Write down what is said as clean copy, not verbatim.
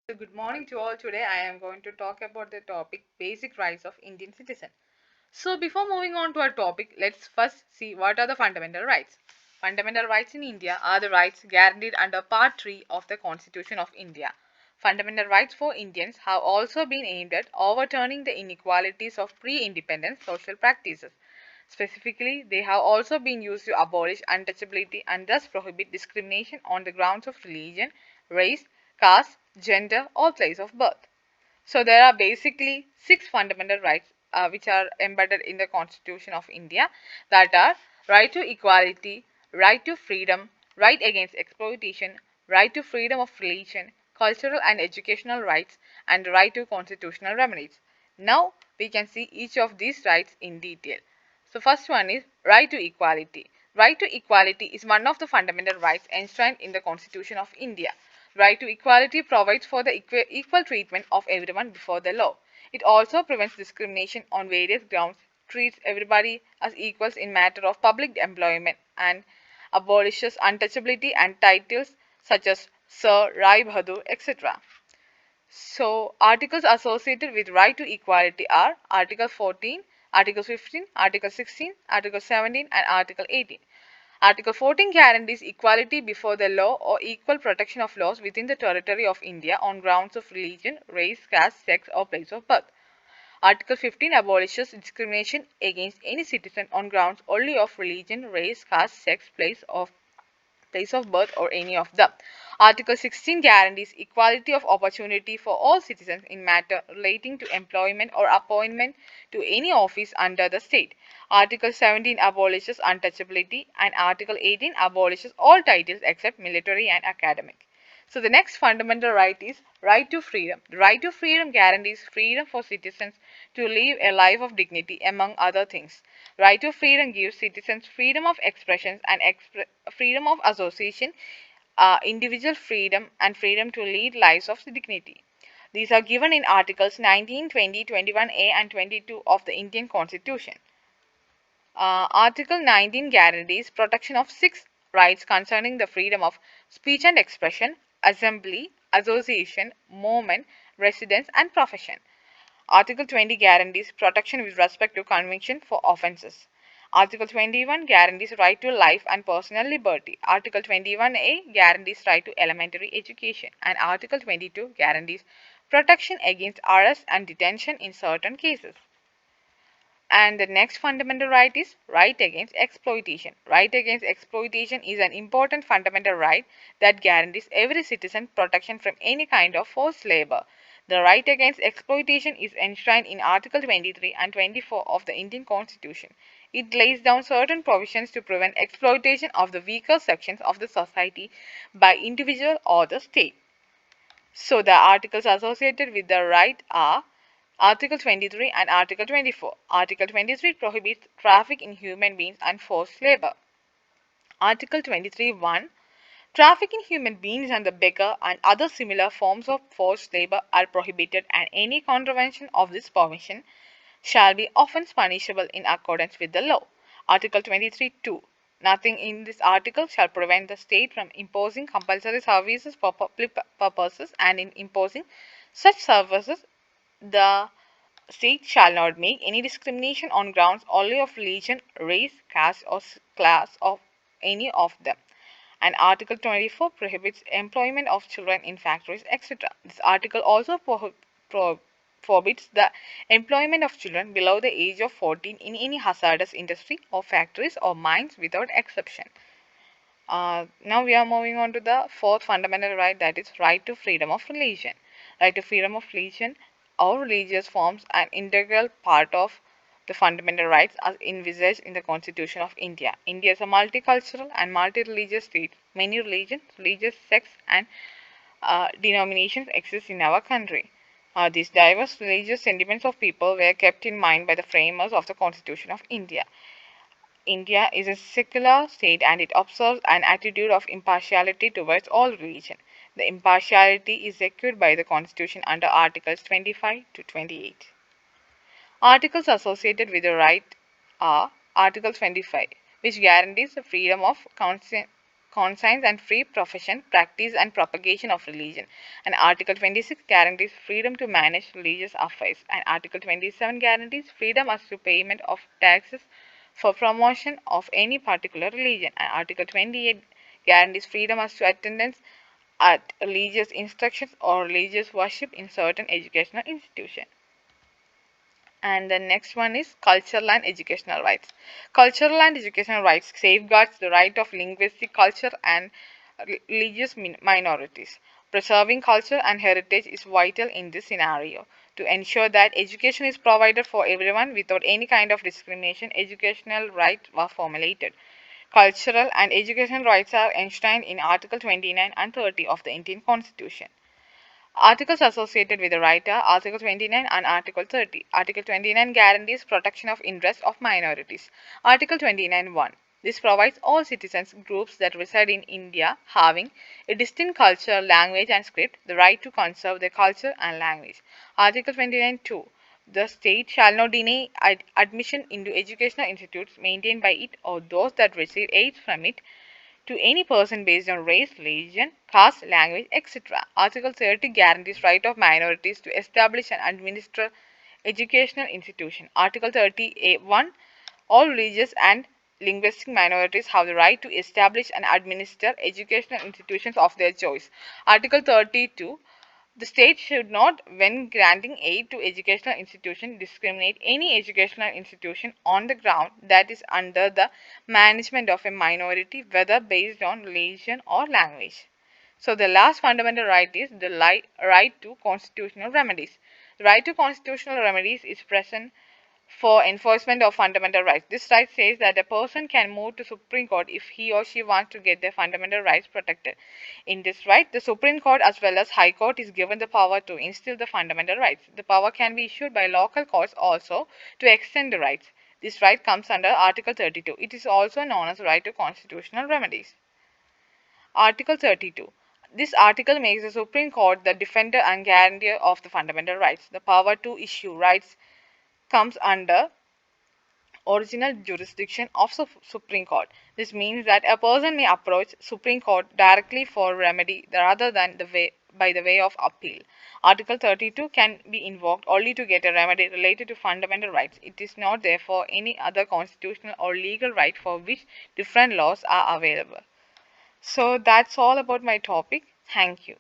So good morning to all. Today I am going to talk about the topic basic rights of Indian citizen. So before moving on to our topic, let's first see what are the fundamental rights. Fundamental rights in India are the rights guaranteed under Part 3 of the Constitution of India. Fundamental rights for Indians have also been aimed at overturning the inequalities of pre-independence social practices. Specifically, they have also been used to abolish untouchability and thus prohibit discrimination on the grounds of religion, race, caste, gender, or place of birth. So there are basically six fundamental rights which are embedded in the Constitution of India, that are right to equality, right to freedom, right against exploitation, right to freedom of religion, cultural and educational rights, and right to constitutional remedies. Now we can see each of these rights in detail. So first one is right to equality. Right to equality is one of the fundamental rights enshrined in the Constitution of India. Right to equality provides for the equal treatment of everyone before the law. It also prevents discrimination on various grounds, treats everybody as equals in matter of public employment, and abolishes untouchability and titles such as Sir, Rai Bahadur, etc. So, articles associated with right to equality are Article 14, Article 15, Article 16, Article 17, and Article 18. Article 14 guarantees equality before the law or equal protection of laws within the territory of India on grounds of religion, race, caste, sex, or place of birth. Article 15 abolishes discrimination against any citizen on grounds only of religion, race, caste, sex, place of birth, or any of them. Article 16 guarantees equality of opportunity for all citizens in matter relating to employment or appointment to any office under the state. Article 17 abolishes untouchability, and Article 18 abolishes all titles except military and academic. So the next fundamental right is right to freedom. The right to freedom guarantees freedom for citizens to live a life of dignity, among other things. Right to freedom gives citizens freedom of expression and freedom of association, individual freedom, and freedom to lead lives of dignity. These are given in Articles 19, 20, 21A, and 22 of the Indian Constitution. Article 19 guarantees protection of six rights concerning the freedom of speech and expression, assembly, association, movement, residence, and profession. Article 20 guarantees protection with respect to conviction for offences. Article 21 guarantees right to life and personal liberty. Article 21A guarantees right to elementary education. And Article 22 guarantees protection against arrest and detention in certain cases. And the next fundamental right is right against exploitation. Right against exploitation is an important fundamental right that guarantees every citizen protection from any kind of forced labor. The right against exploitation is enshrined in Article 23 and 24 of the Indian Constitution. It lays down certain provisions to prevent exploitation of the weaker sections of the society by individual or the state. So the articles associated with the right are Article 23 and Article 24. Article 23 prohibits traffic in human beings and forced labor. Article 23(1) Traffic in human beings and the beggar and other similar forms of forced labor are prohibited, and any contravention of this provision shall be offence punishable in accordance with the law. Article 23(2) Nothing in this article shall prevent the state from imposing compulsory services for public purposes, and in imposing such services the state shall not make any discrimination on grounds only of religion, race, caste, or class of any of them. And Article 24 prohibits employment of children in factories, etc. This article also forbids the employment of children below the age of 14 in any hazardous industry or factories or mines without exception. Now we are moving on to the fourth fundamental right, that is right to freedom of religion. Right to freedom of religion or religious forms an integral part of the fundamental rights as envisaged in the Constitution of India. India is a multicultural and multi-religious state. Many religions, religious sects, and denominations exist in our country. These diverse religious sentiments of people were kept in mind by the framers of the Constitution of India. India is a secular state, and it observes an attitude of impartiality towards all religion. The impartiality is secured by the Constitution under Articles 25 to 28. Articles associated with the right are Article 25, which guarantees the freedom of conscience and free profession, practice and propagation of religion. And Article 26 guarantees freedom to manage religious affairs. And Article 27 guarantees freedom as to payment of taxes for promotion of any particular religion. And Article 28 guarantees freedom as to attendance at religious instructions or religious worship in certain educational institutions. And the next one is cultural and educational rights. Cultural and educational rights safeguards the right of linguistic culture and religious minorities. Preserving culture and heritage is vital in this scenario. To ensure that education is provided for everyone without any kind of discrimination, educational rights were formulated. Cultural and educational rights are enshrined in Article 29 and 30 of the Indian Constitution. Articles associated with the writer, Article 29 and Article 30. Article 29 guarantees protection of interests of minorities. Article 29(1). This provides all citizens groups that reside in India having a distinct culture, language and script the right to conserve their culture and language. Article 29(2). The state shall not deny admission into educational institutes maintained by it or those that receive aid from it to any person based on race, religion, caste, language, etc. Article 30 guarantees right of minorities to establish and administer educational institution. Article 30(1) all religious and linguistic minorities have the right to establish and administer educational institutions of their choice. Article 32 the state should not, when granting aid to educational institutions, discriminate any educational institution on the ground that is under the management of a minority, whether based on religion or language. So the last fundamental right is the right to constitutional remedies. The right to constitutional remedies is present for enforcement of fundamental rights. This right says that a person can move to Supreme Court if he or she wants to get their fundamental rights protected. In this right, the Supreme Court as well as High Court is given the power to instill the fundamental rights. The power can be issued by local courts also to extend the rights. This right comes under Article 32. It is also known as right to constitutional remedies. Article 32. This article makes the Supreme Court the defender and guarantor of the fundamental rights. The power to issue rights comes under original jurisdiction of Supreme Court. This means that a person may approach Supreme Court directly for remedy rather than by the way of appeal. Article 32 can be invoked only to get a remedy related to fundamental rights. It is not therefore any other constitutional or legal right for which different laws are available. So that's all about my topic. Thank you.